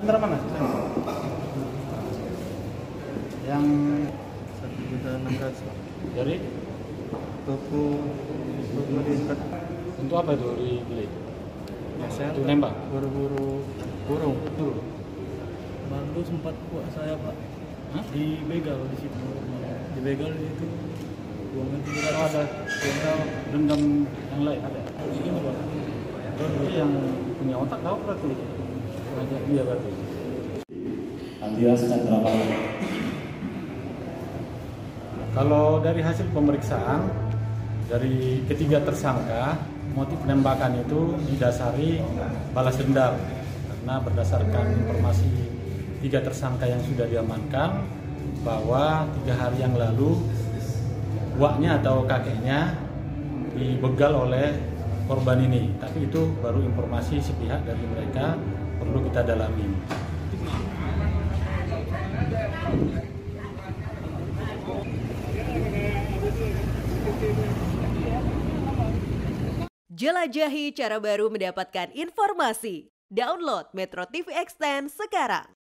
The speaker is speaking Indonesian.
Antara mana? Yang 1.600.000 dari toko meningkat. untuk apa itu dibeli? Ya, saya Itu nembak? buru-buru burung. Betul. Baru sempat kuat saya Pak. Hah? Dibegal di situ. Dibegal di situ. Uangnya Kalau ada dendam yang lain ada. ini Pak. Jadi yang punya otak tahu berarti. Ngajak dia berarti. Andira sejak berapa lama? Kalau dari hasil pemeriksaan dari ketiga tersangka, motif penembakan itu didasari balas dendam karena berdasarkan informasi tiga tersangka yang sudah diamankan bahwa 3 hari yang lalu uaknya atau kakeknya dibegal oleh korban ini, tapi itu baru informasi sepihak dari mereka, perlu kita dalami. Jelajahi cara baru mendapatkan informasi. Download Metro TV Extend sekarang.